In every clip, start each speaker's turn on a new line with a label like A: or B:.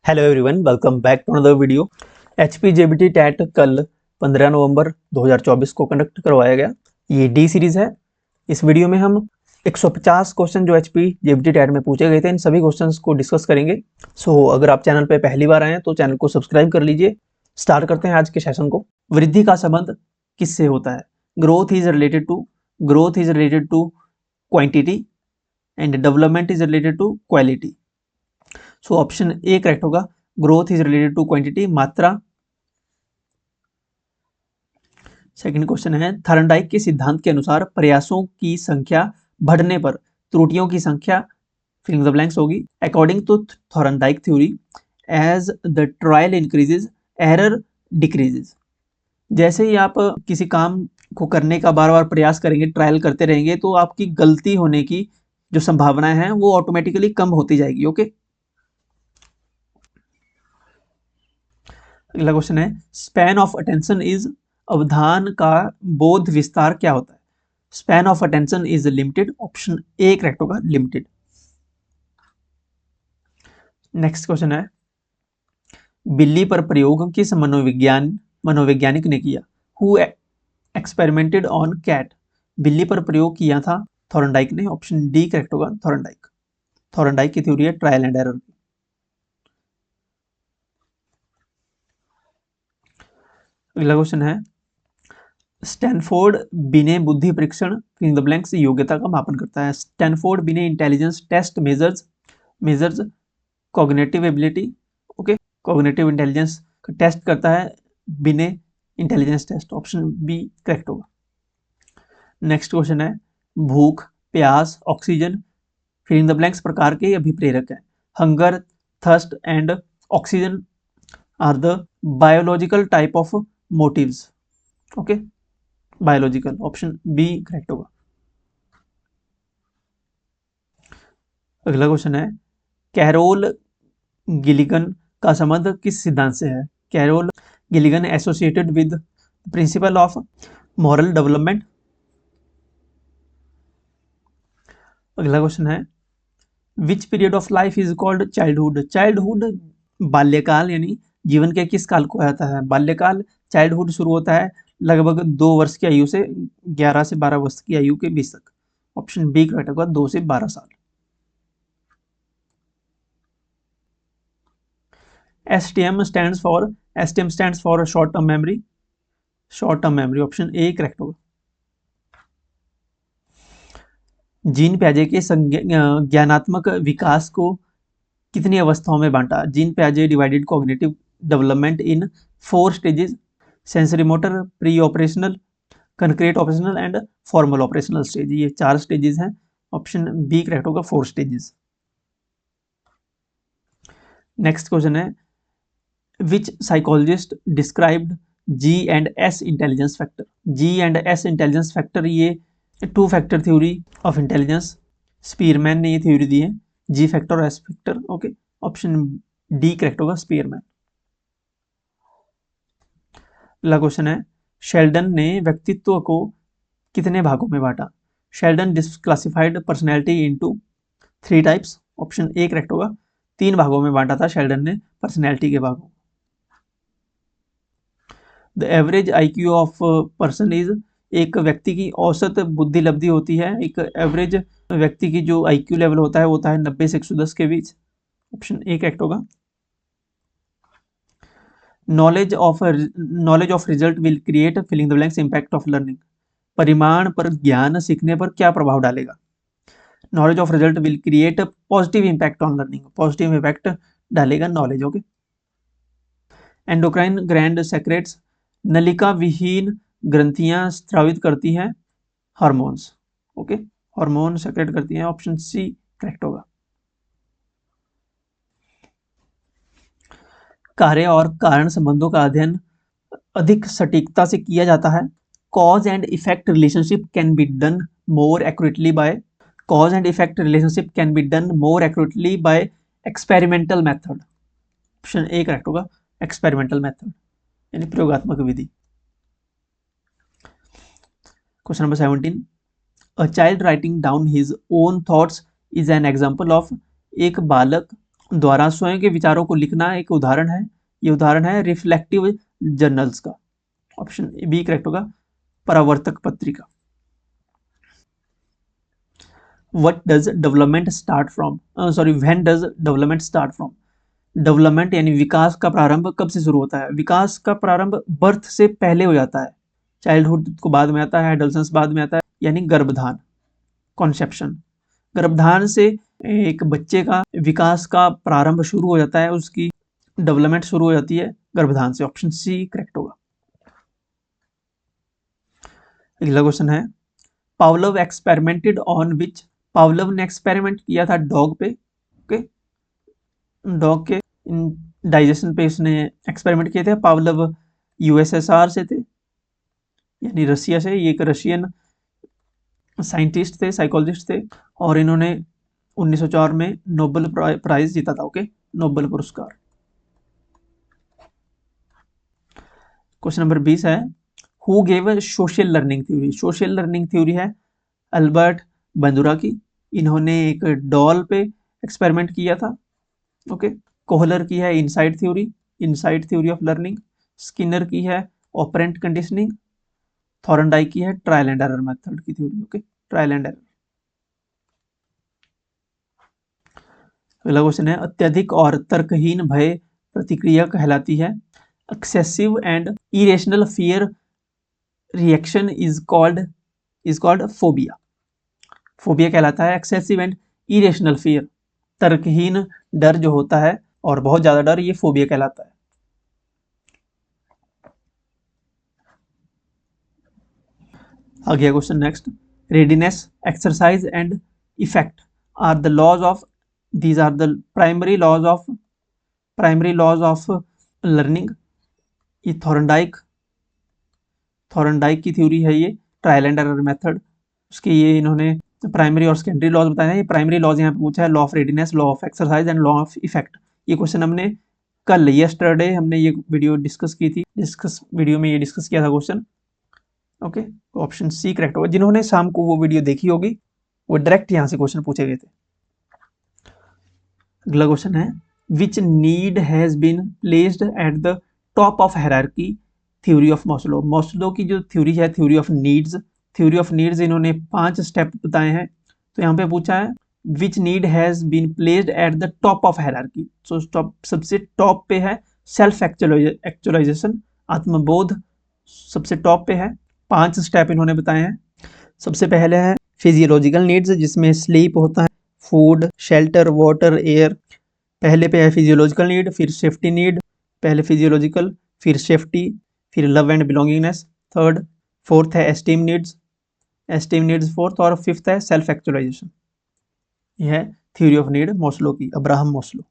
A: Hello everyone, welcome back to another video. HP JBT TET कल 15 नवंबर 2024 को conduct करवाया गया। ये डी सीरीज है। इस वीडियो में हम 150 क्वेश्चन जो एचपी जेबीटी टैट में पूछे गए थे, इन सभी क्वेश्चंस को डिस्कस करेंगे। अगर आप चैनल पे पहली बार आए हैं तो चैनल को सब्सक्राइब कर लीजिए। स्टार्ट करते हैं आज के सेशन को। वृद्धि का संबंध किससे होता है? Growth is related to quantity and development is related to quality. So option A correct होगा। Growth is related to quantity, मात्रा। सेकंड क्वेश्चन है, थॉर्नडाइक के सिद्धांत के अनुसार प्रयासों की संख्या बढ़ने पर त्रुटियों की संख्या फिलिंग द ब्लैंक्स होगी। According to Thorndike theory, as the trial increases error decreases. जैसे ही आप किसी काम को करने का बार बार प्रयास करेंगे, ट्रायल करते रहेंगे, तो आपकी गलती होने की जो संभावनाएं हैं वो ऑटोमेटिकली कम होती जाएगी। ओके। अगला क्वेश्चन है, स्पैन ऑफ अटेंशन इज, अवधान का बोध विस्तार क्या होता है? Span of attention is limited. Option A correct होगा, लिमिटेड। नेक्स्ट क्वेश्चन है, बिल्ली पर प्रयोग किस मनोवैज्ञानिक ने किया? Who experimented on cat? बिल्ली पर प्रयोग किया था थॉर्नडाइक ने। ऑप्शन डी करेक्ट होगा, थॉर्नडाइक। थॉर्नडाइक की थ्योरी है ट्रायल एंड एरर। अगला क्वेश्चन है, स्टैनफोर्ड बिने बुद्धि परीक्षण फिल द ब्लैंक्स योग्यता का मापन करता है। Stanford Binet intelligence test measures cognitive ability. Okay, cognitive intelligence का टेस्ट करता है Binet intelligence test. Option B correct होगा। नेक्स्ट क्वेश्चन है, भूख, प्यास, oxygen fill in the blanks प्रकार के अभिप्रेरक है। Hunger, thirst and oxygen are the biological type of motives. Okay, biological. Option B correct होगा। अगला क्वेश्चन है, कैरोल गिलिगन का संबंध किस सिद्धांत से है? Carol Gilligan associated with principle of moral development. अगला क्वेश्चन है, which period of life is called childhood? Childhood बाल्यकाल यानी जीवन के किस काल को आता है? बाल्यकाल, चाइल्डहुड शुरू होता है लगभग 2 वर्ष की आयु से 11 से 12 वर्ष की आयु के बीच तक। ऑप्शन बी करेक्ट होगा, 2 से 12 साल। STM stands for short term memory. Option A correct होगा। जीन प्याजे के ज्ञानात्मक विकास को कितनी अवस्थाओं में बांटा? जीन प्याजे divided cognitive development in 4 stages: sensory motor, pre operational, concrete operational and formal operational stage. ये 4 स्टेजेस हैं। ऑप्शन बी करेक्ट होगा, 4 स्टेजेस। नेक्स्ट क्वेश्चन है, which psychologist described G and S intelligence factor? G and S intelligence factor, ये 2 factor theory of intelligence, Spearman ने ये theory दी है, G factor और S factor. Okay, option D correct होगा, Spearman. अगला question है, शेल्डन ने व्यक्तित्व को कितने भागों में बांटा? Sheldon declassified personality into 3 types. Option A correct होगा, 3 भागों में बांटा था शेल्डन ने पर्सनैलिटी के भागों। The average IQ of person is, एक व्यक्ति की औसत बुद्धि लब्धि होती है। एक एवरेज व्यक्ति की जो आईक्यू लेवल होता है वो होता है 90 से 110 के बीच। ऑप्शन ए करेक्ट होगा। Knowledge of result will create filling the blanks impact of learning. परिमाण पर ज्ञान सीखने पर क्या प्रभाव डालेगा? Knowledge of result will create positive impact on learning. Positive impact डालेगा knowledge. Okay. Endocrine gland secretes, नलिका विहीन ग्रंथियां स्रावित करती हैं हार्मोन्स। ओके, हार्मोन सेक्रेट करती हैं। ऑप्शन सी करेक्ट होगा। कार्य और कारण संबंधों का अध्ययन अधिक सटीकता से किया जाता है। Cause and effect relationship can be done more accurately by, cause and effect relationship can be done more accurately by experimental method. Option A correct होगा, एक्सपेरिमेंटल मेथड यानी प्रयोगात्मक विधि। Question number 17, a child writing down his own thoughts is an example of. एक बालक द्वारा स्वयं के विचारों को लिखना एक उदाहरण है। ये उदाहरण है रिफ्लेक्टिव जर्नल्स का। ऑप्शन बी करेक्ट होगा, परावर्तक पत्रिका। What does development start from, when does development start from. Development यानी विकास का प्रारंभ कब से शुरू होता है? विकास का प्रारंभ बर्थ से पहले हो जाता है। चाइल्डहुड को बाद में आता है, एडोलसेंस बाद में आता है, यानी गर्भधान, कॉन्सेप्शन। गर्भधान से एक बच्चे का विकास का प्रारंभ शुरू हो जाता है, उसकी डेवलपमेंट शुरू हो जाती है गर्भधान से। ऑप्शन सी करेक्ट होगा। अगला क्वेश्चन है, Pavlov experimented on which. Pavlov ने एक्सपेरिमेंट किया था डॉग पे। ओके, डॉग के डाइजेशन पे इसने एक्सपेरिमेंट किए थे। पावलोव यूएसएसआर से थे, यानी रशिया से। ये एक रशियन साइंटिस्ट थे, साइकोलॉजिस्ट थे, और इन्होंने 1904 में नोबेल प्राइज जीता था। ओके, नोबेल पुरस्कार। क्वेश्चन नंबर 20 है, who gave social learning theory. Social learning theory है अल्बर्ट बंदुरा की। इन्होंने एक डॉल पे एक्सपेरिमेंट किया था। ओके, कोहलर की है insight theory, insight theory of learning. Skinner की है ऑपरेंट कंडीशनिंग। थॉर्नडाइक की है ट्रायल एंड एरर मेथड की theory. Okay, trial and error. अगला क्वेश्चन है, अत्यधिक और तर्कहीन भय प्रतिक्रिया कहलाती है। Excessive and irrational fear reaction is called phobia. Phobia कहलाता है एक्सेसिव एंड इरेशनल फियर। तर्कहीन डर जो होता है और बहुत ज्यादा डर, ये फोबिया कहलाता है। आगे question next, readiness, exercise and effect are the laws of, these are the primary laws of learning. ये थॉर्नडाइक की थ्योरी है, ये ट्रायल एंड एरर मेथड। उसके ये इन्होंने प्राइमरी और सेकेंडरी लॉज बताए हैं। ये प्राइमरी लॉज यहाँ पे पूछा है, law of readiness, law of exercise and law of effect. ये क्वेश्चन हमने कल यस्टरडे हमने ये वीडियो डिस्कस की थी, वीडियो में ये डिस्कस किया था question. Okay, option C correct होगा। जिन्होंने शाम को वो वीडियो देखी होगी वो डायरेक्ट यहाँ से क्वेश्चन पूछे गए थे। अगला क्वेश्चन है, which need has been placed at the top of hierarchy theory of Maslow. Maslow की जो थ्योरी है, थ्योरी ऑफ नीड्स इन्होंने 5 स्टेप बताए हैं। तो यहाँ पे पूछा है which need has been placed at the top of hierarchy. So सबसे टॉप पे है सेल्फ एक्चुअलाइजेशन, आत्मबोध सबसे टॉप पे है। 5 स्टेप इन्होंने बताए हैं। सबसे पहले है फिजियोलॉजिकल नीड्स, जिसमें स्लीप होता है, फूड, शेल्टर, वाटर, एयर। पहले पे है फिजियोलॉजिकल नीड, फिर सेफ्टी नीड, पहले फिजियोलॉजिकल, फिर सेफ्टी, फिर love and belongingness third, fourth है एस्टीम नीड्स फोर्थ, और फिफ्थ है सेल्फ एक्चुअलाइजेशन। यह है थ्योरी ऑफ नीड मॉस्लो की, अब्राहम मॉस्लो।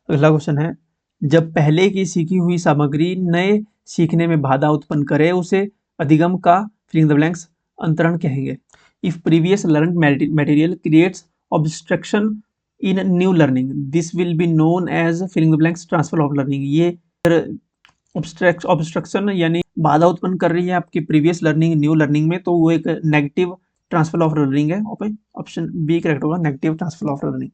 A: अगला क्वेश्चन है, जब पहले की सीखी हुई सामग्री नए सीखने में बाधा उत्पन्न करे उसे अधिगम का फिलिंग द ब्लैंक्स अंतरण कहेंगे। If previous learn material creates obstruction in new learning this will be known as filling the blanks transfer of learning. ये ऑब्स्ट्रक्शन यानी बाधा उत्पन्न कर रही है आपकी प्रीवियस लर्निंग न्यू लर्निंग में, तो वो एक नेगेटिव ट्रांसफर ऑफ लर्निंग है। ओके, ऑप्शन बी करेक्ट होगा, नेगेटिव ट्रांसफर ऑफ लर्निंग।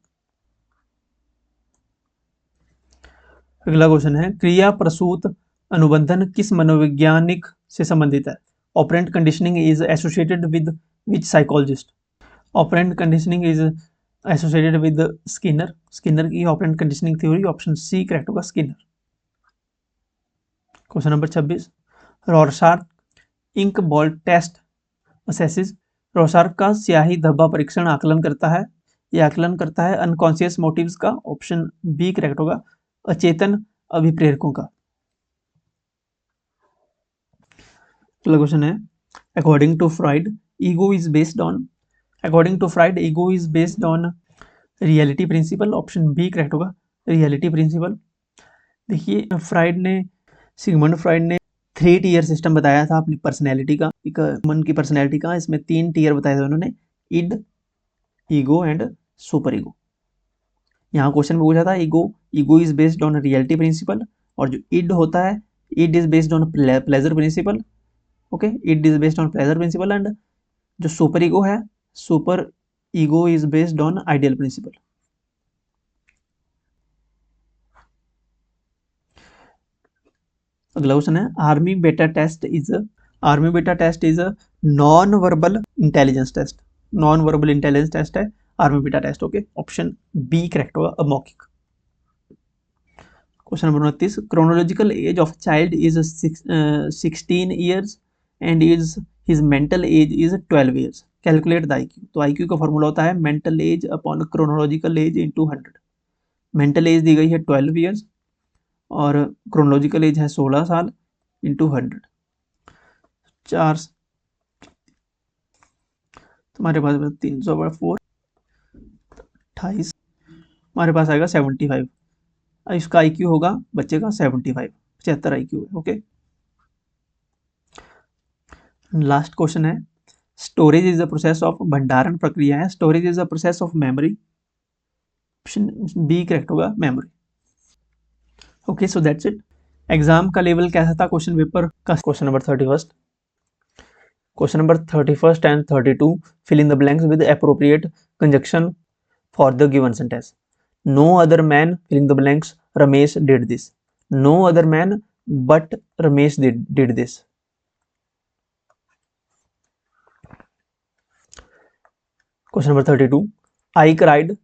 A: अगला क्वेश्चन है, क्रिया प्रसूत अनुबंधन किस मनोवैज्ञानिक से संबंधित है। Operant conditioning is associated with which psychologist. Operant conditioning is associated with Skinner की operant conditioning theory. Option C correct होगा, Skinner. Question number 26, Rorschach ink ball test assesses. Rorschach का स्याही धब्बा परीक्षण आकलन करता है, यह आकलन करता है अनकॉन्शियस मोटिव्स का। ऑप्शन बी करेक्ट होगा, अचेतन अभिप्रेरकों का। अगला क्वेश्चन है, according to Freud ego is based on reality principle. Option B correct होगा, रियलिटी प्रिंसिपल। देखिए सिगमंड फ्राइड ने 3 टीयर सिस्टम बताया था अपनी पर्सनैलिटी का, एक मन की पर्सनैलिटी का। इसमें 3 टीयर बताए थे उन्होंने, id, ego and super ego. यहाँ क्वेश्चन में पूछा था ego is based on reality principle, और जो इड होता है id is based on pleasure principle. Okay, id is based on pleasure principle, and जो सुपर ईगो है, super ego is based on ideal principle. अगला क्वेश्चन है army beta test is a non verbal intelligence test. Non verbal intelligence test है army beta test. Okay, option B correct होगा, अमौखिक। Question number 29, chronological age of child is 16 years and is his mental age is 12 years. Calculate the IQ. तो IQ का formula होता है mental age upon chronological age into 100। Mental age दी गई है 12 years और क्रोनोलॉजिकल एज है 16 साल इंटू 100। चार तुम्हारे पास 300/4 28, हमारे पास आएगा 75। इसका आईक्यू होगा बच्चे का 75, 75 आईक्यू है। ओके, लास्ट क्वेश्चन है storage is the process of, भंडारण प्रक्रिया है, storage is the process of memory. Option B correct होगा, memory. Okay, so that's it. Exam का लेवल कैसा था क्वेश्चन पेपर का? Question number 31, question number 31 and 32 fill in the blanks with appropriate conjunction for the given sentence. No other man fill in the blanks, Ramesh did this. No other man but Ramesh did this. Question number 32, I cried,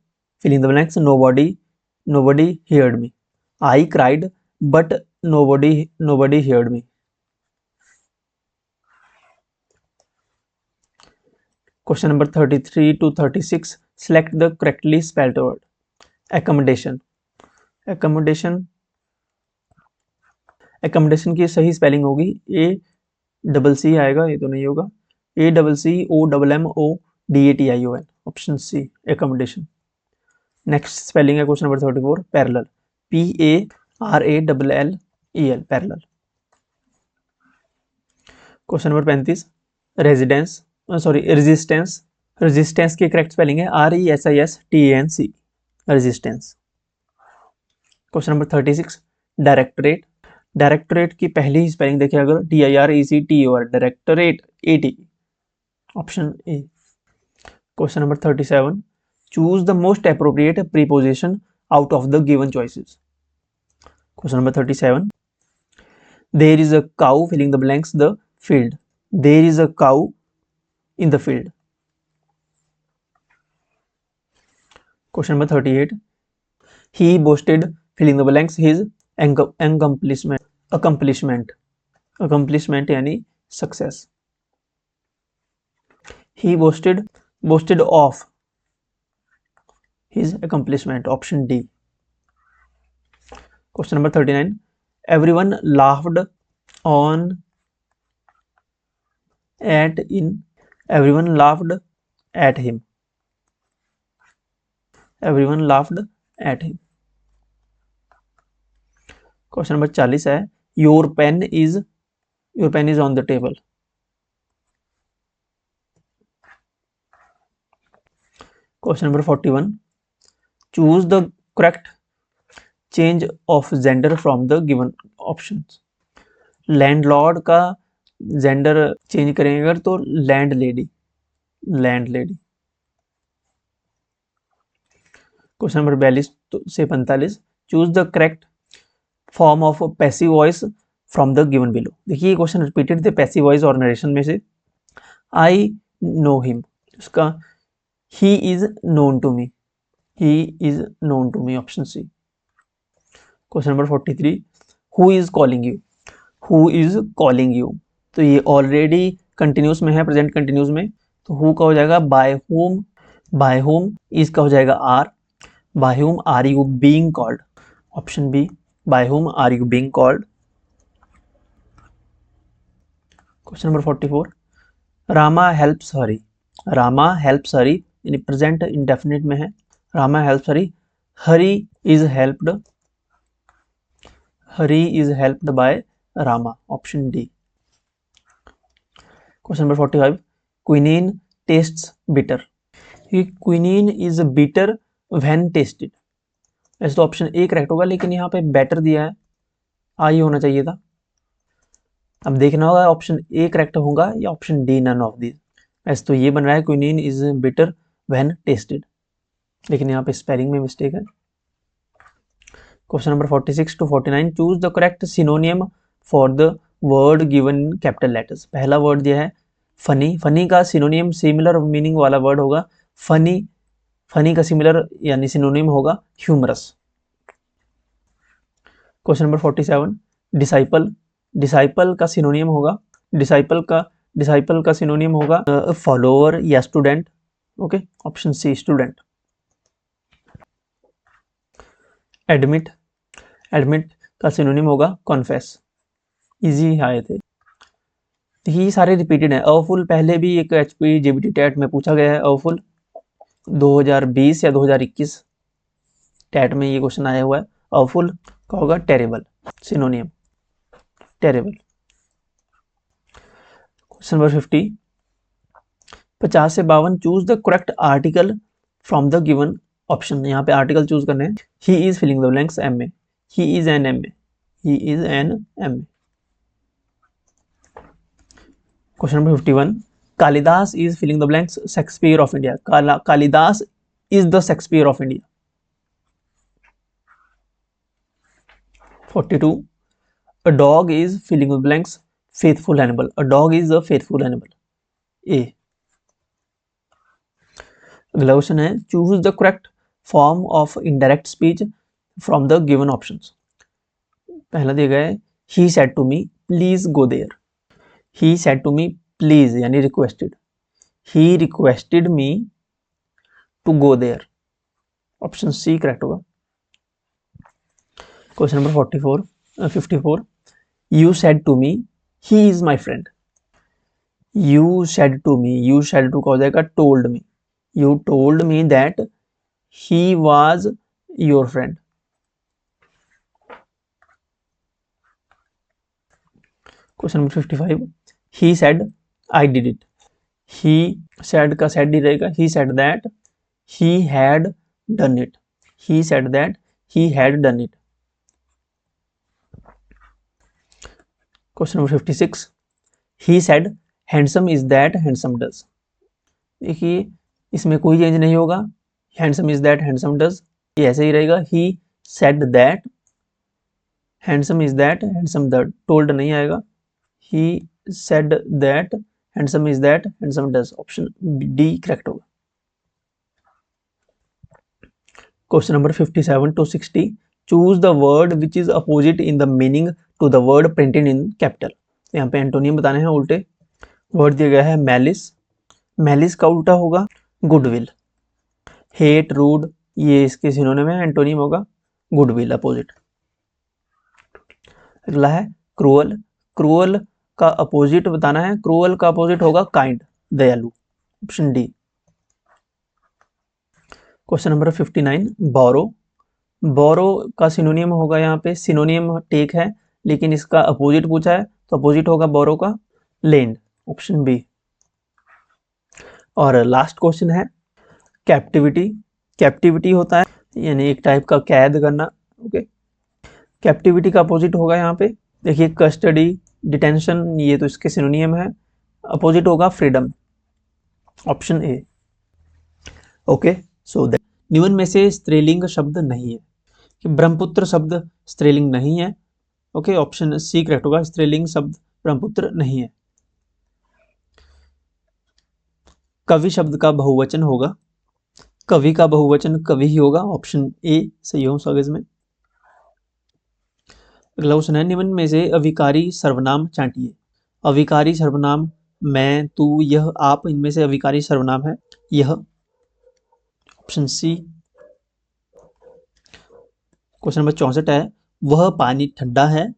A: fill in the blanks, nobody heard me. I cried but nobody heard me. Question number 33 to 36, select the correctly spelled word. Accommodation. Accommodation की सही spelling होगी ACC आएगा, ये तो नहीं होगा, ACCOMMODATION, option C accommodation। Next spelling है question number 34, parallel, PARALLEL, parallel. Question number 35, resistance की करेक्ट स्पेलिंग है RESISTANC, resistance. Question number 36, directorate की पहली स्पेलिंग देखिए अगर DIRECTOR, directorate, AT, option A. Question number 37, choose the most appropriate preposition out of the given choices. Question number 37, there is a cow, filling the blanks, the field. There is a cow in the field. Question number 38, he boasted, filling the blanks, his accomplishment यानी success. he boasted of his accomplishment, option D. Question number 39, everyone laughed on at in everyone laughed at him, everyone laughed at him। Question number 40 है your pen is on the table। Question number 41, choose the correct change of gender from the given options। Landlord का gender change करेंगे अगर तो land lady. Question number 42 से 45, choose the correct form of passive voice from the given below. देखिए ये question repeated थे passive voice और narration में से। आई नो हिम, उसका ही is known to me, option C. Question number 43, who is calling you, तो ये ऑलरेडी कंटिन्यूस में है, प्रेजेंट कंटिन्यूस में, तो हु का हो जाएगा बाय होम, इज का हो जाएगा are, by whom are you being called, option B, by whom are you being called. Question number 44, Rama helps Hari यानी प्रेजेंट इंडेफिनिट में है, Rama helps Hari is helped by Rama, option D. Question number 45, quinine tastes bitter, quinine is bitter when tested, ऐसे तो option A correct होगा, लेकिन यहाँ पे better दिया है, आई होना चाहिए था। अब देखना होगा ऑप्शन ए करेक्ट होगा या option D, none of this. ऐसे तो ये बन रहा है quinine is bitter when tested, लेकिन यहाँ पे स्पेलिंग में मिस्टेक है। Question number 46 to 49, choose the correct synonym for the word given in capital letters. पहला वर्ड जो है फनी, फनी का सिनोनियम सिमिलर मीनिंग वाला वर्ड होगा फनी, फनी का सिमिलर यानी सिनोनिम होगा humorous. Question number 47, disciple, disciple का सिनोनियम होगा, डिसाइपल का सिनोनियम होगा फॉलोअर या student. Okay, option C student. Admit, admit का सिनोनिम होगा कॉन्फेस। इजी आए थे, ये सारे रिपीटेड हैं। अवफुल पहले भी एक एचपी जीबीटी टैट में पूछा गया है, अवफुल 2020 या 2021 टैट में ये क्वेश्चन आया हुआ है। अवफुल का होगा terrible, synonym terrible. Question number 50, 50 से 52, choose the correct article from the given option. यहाँ पे आर्टिकल चूज करने हैं। He is filling the blanks M A, he is an M A, he is an M A. Question number 51, Kalidas is filling the blanks Shakespeare of India. Kalidas is the Shakespeare of India. 42, a dog is filling the blanks faithful animal, a dog is a faithful animal, A। अगला question है, choose the correct form of indirect speech from the given options. पहला दिया गया है he said to me please go there, he said to me please यानी requested, he requested me to go there, option C correct होगा। Question number 54, you said to me he is my friend, you said to me, you said to का हो जाएगा told me, you told me that he was your friend। Question number 55, he said I did it, he said का said ही रहेगा, he said that he had done it, he said that he had done it। Question number 56, he said handsome is that handsome does। देखिए इसमें कोई change नहीं होगा, handsome is that handsome does ये ऐसे ही रहेगा। he said that handsome is that handsome does, told नहीं आएगा, he said that handsome is that handsome does, option D correct होगा। Question number 57 to 60, choose the word which is opposite in the meaning to the word printed in capital. यहाँ पे antonym बताने हैं उल्टे। Word दिया गया है malice, malice का उल्टा होगा गुडविल। हेट, रूड ये इसके सिनोनिम है, एंटोनियम होगा गुडविल अपोजिट। अगला है क्रूअल, क्रूअल का अपोजिट बताना है, क्रूअल का अपोजिट होगा काइंड, दयालु, ऑप्शन डी। क्वेश्चन नंबर 59, बोरो, बोरो का सिनोनियम होगा, यहाँ पे सिनोनियम टेक है लेकिन इसका अपोजिट पूछा है तो अपोजिट होगा बोरो का लेंड, ऑप्शन बी। और लास्ट क्वेश्चन है कैप्टिविटी, कैप्टिविटी होता है यानी एक टाइप का कैद करना। ओके, कैप्टिविटी का अपोजिट होगा यहाँ पे देखिए कस्टडी, डिटेंशन, ये तो इसके सिनोनियम है, अपोजिट होगा freedom, option A. Okay, so that निम्न में से स्त्रीलिंग शब्द नहीं है, कि ब्रह्मपुत्र शब्द स्त्रीलिंग नहीं है। ओके, ऑप्शन सी करेक्ट होगा, स्त्रीलिंग शब्द ब्रह्मपुत्र नहीं है। कवि शब्द का बहुवचन होगा, कवि का बहुवचन कवि ही होगा, ऑप्शन ए सही हो कागज में। अगला क्वेश्चन है, निम्न में से अविकारी सर्वनाम छांटिए। अविकारी सर्वनाम मैं, तू, यह, आप, इनमें से अविकारी सर्वनाम है यह, ऑप्शन सी। क्वेश्चन नंबर 64 है, वह पानी ठंडा है।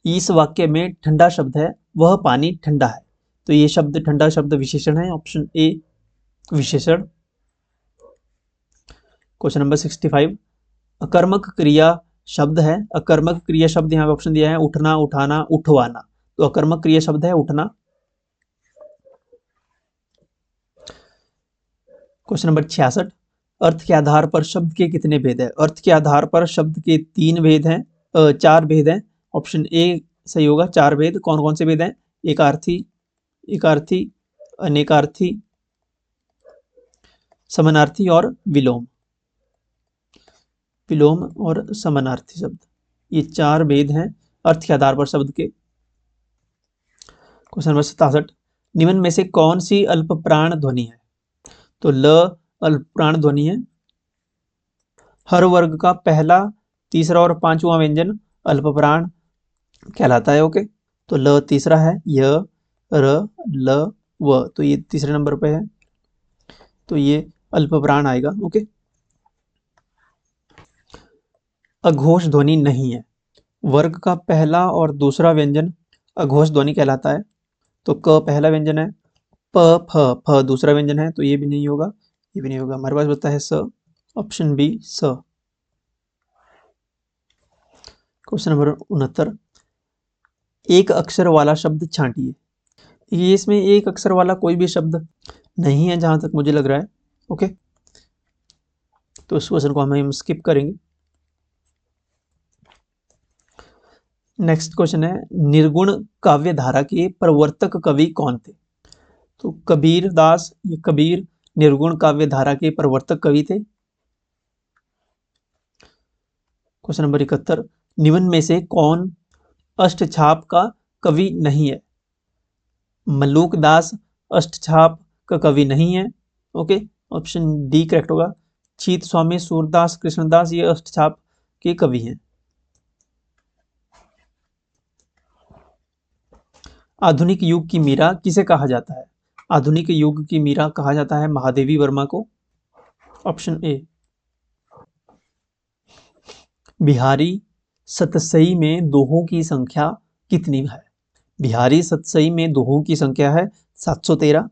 A: इस वाक्य में ठंडा शब्द है, वह पानी ठंडा है, तो ये शब्द ठंडा शब्द विशेषण है, ऑप्शन ए विशेषण। क्वेश्चन नंबर 65, अकर्मक क्रिया शब्द है, अकर्मक क्रिया शब्द यहाँ पे ऑप्शन दिया है उठना, उठाना, उठवाना, तो अकर्मक क्रिया शब्द है उठना। क्वेश्चन नंबर 66, अर्थ के आधार पर शब्द के कितने भेद है। अर्थ के आधार पर शब्द के 3 भेद हैं, 4 भेद हैं, ऑप्शन ए सही होगा। 4 भेद कौन कौन से भेद हैं, एकार्थी, एकार्थी, अनेकार्थी, समानार्थी और विलोम, विलोम और समानार्थी शब्द, ये 4 भेद हैं अर्थ के आधार पर शब्द के। क्वेश्चन नंबर 67, निम्न में से कौन सी अल्प प्राण ध्वनि है? तो ल अल्प प्राण ध्वनि है। हर वर्ग का पहला, तीसरा और पांचवा व्यंजन अल्प प्राण कहलाता है। ओके, तो ल तीसरा है, य, र, ल, व, तो ये तीसरे नंबर पे है, तो ये अल्प प्राण आएगा। ओके, अघोष ध्वनि नहीं है। वर्ग का पहला और दूसरा व्यंजन अघोष ध्वनि कहलाता है। तो क पहला व्यंजन है, प, फ, फ दूसरा व्यंजन है, तो ये भी नहीं होगा, ये भी नहीं होगा। हमारे पास बचता है स, ऑप्शन बी स। क्वेश्चन नंबर 69, एक अक्षर वाला शब्द छांटिए। ये इसमें एक अक्षर वाला कोई भी शब्द नहीं है जहां तक मुझे लग रहा है। ओके, तो इस क्वेश्चन को हम स्किप करेंगे। नेक्स्ट क्वेश्चन है, निर्गुण काव्य धारा के प्रवर्तक कवि कौन थे? तो कबीर दास, ये कबीर निर्गुण काव्य धारा के प्रवर्तक कवि थे। क्वेश्चन नंबर 71, निम्न में से कौन अष्टछाप का कवि नहीं है? मल्लूक दास अष्टछाप का कवि नहीं है। ओके, ऑप्शन डी करेक्ट होगा। चीत स्वामी, सूरदास, कृष्णदास ये अष्टछाप के कवि हैं। आधुनिक युग की मीरा किसे कहा जाता है? आधुनिक युग की मीरा कहा जाता है महादेवी वर्मा को, ऑप्शन ए। बिहारी सतसई में दोहों की संख्या कितनी है? बिहारी सतसई में दोहों की संख्या है 713।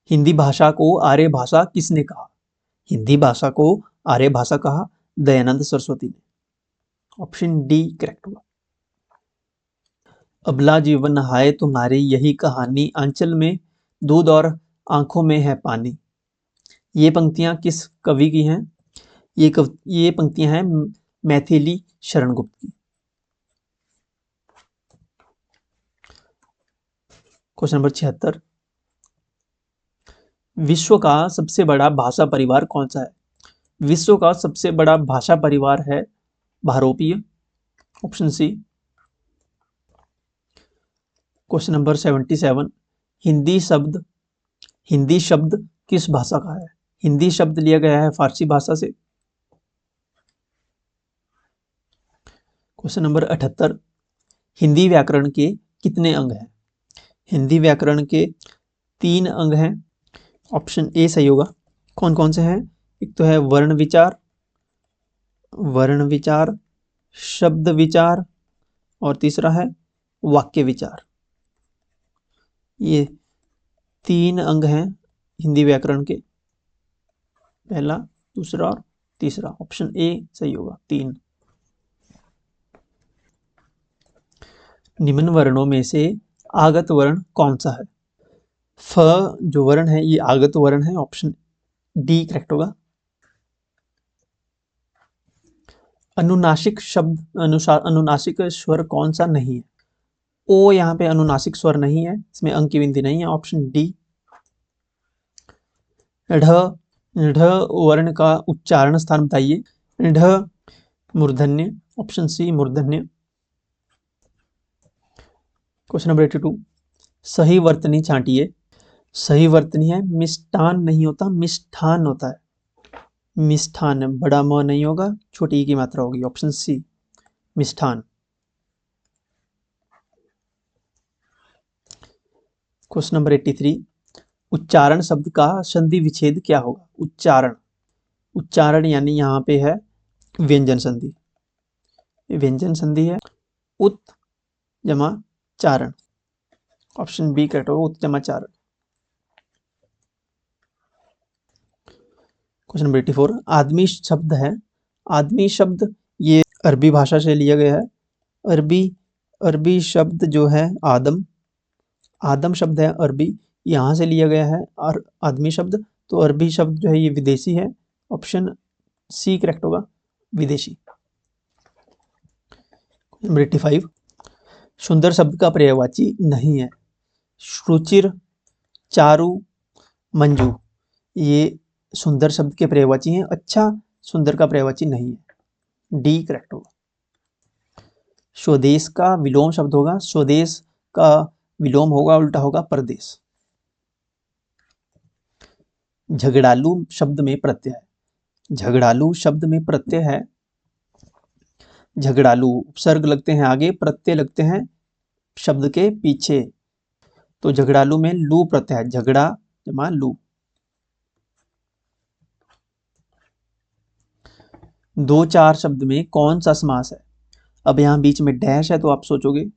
A: हिंदी भाषा को आर्य भाषा किसने कहा? हिंदी भाषा को आर्य भाषा कहा दयानंद सरस्वती ने, ऑप्शन डी करेक्ट होगा। अबला जीवन हाय तुम्हारी यही कहानी, आंचल में दूध और आंखों में है पानी, ये पंक्तियां किस कवि की हैं? ये पंक्तियां हैं मैथिली शरण गुप्त की। क्वेश्चन नंबर 76, विश्व का सबसे बड़ा भाषा परिवार कौन सा है? विश्व का सबसे बड़ा भाषा परिवार है भारोपीय, option C. Question number 77, Hindi शब्द किस भाषा का है? हिंदी शब्द लिया गया है फारसी भाषा से। क्वेश्चन नंबर 78, हिंदी व्याकरण के कितने अंग हैं? हिंदी व्याकरण के 3 अंग हैं, ऑप्शन ए सही होगा। कौन कौन से हैं? एक तो है वर्ण विचार, शब्द विचार और तीसरा है वाक्य विचार। ये 3 अंग हैं हिंदी व्याकरण के, पहला, दूसरा और तीसरा, ऑप्शन ए सही होगा 3। निम्न वर्णों में से आगत वर्ण कौन सा है? फ जो वर्ण है ये आगत वर्ण है, ऑप्शन डी करेक्ट होगा। अनुनासिक शब्द अनुनासिक स्वर कौन सा नहीं है? ओ यहाँ पे अनुनासिक स्वर नहीं है, इसमें अंक की गिनती नहीं है, ऑप्शन डी। ढ वर्ण का उच्चारण स्थान बताइए। ढ मूर्धन्य, ऑप्शन सी मूर्धन्य। क्वेश्चन नंबर 82, सही वर्तनी छांटिए। सही वर्तनी है मिष्टान नहीं होता, मिष्ठान होता है। मिष्ठान बड़ा म नहीं होगा, छोटी ई की मात्रा होगी, ऑप्शन सी मिष्ठान। क्वेश्चन नंबर 83, उच्चारण शब्द का संधि विच्छेद क्या होगा? उच्चारण यानी यहाँ पे है व्यंजन संधि, व्यंजन संधि है उत जमा चारण, ऑप्शन बी करेक्ट होगा, उत जमा चारण। क्वेश्चन नंबर 84, आदमी शब्द है, आदमी शब्द ये अरबी भाषा से लिया गया है। अरबी शब्द जो है आदम शब्द है अरबी, यहाँ से लिया गया है। और आदमी शब्द, तो अरबी शब्द जो है ये विदेशी है, ऑप्शन सी करेक्ट होगा, विदेशी। नंबर 85, सुंदर शब्द का पर्यायवाची नहीं है। रुचिर, चारु, मंजू, ये सुंदर शब्द के पर्यायवाची हैं। अच्छा सुंदर का पर्यायवाची नहीं है, डी करेक्ट होगा। स्वदेश का विलोम शब्द होगा, स्वदेश का विलोम होगा, उल्टा होगा परदेश। झगड़ालू शब्द में प्रत्यय है, झगड़ालू शब्द में प्रत्यय है, झगड़ालू उपसर्ग लगते हैं आगे, प्रत्यय लगते हैं शब्द के पीछे, तो झगड़ालू में लू प्रत्यय है, झगड़ा जमा लू। दो चार शब्द में कौन सा समास है? अब यहां बीच में डैश है तो आप सोचोगे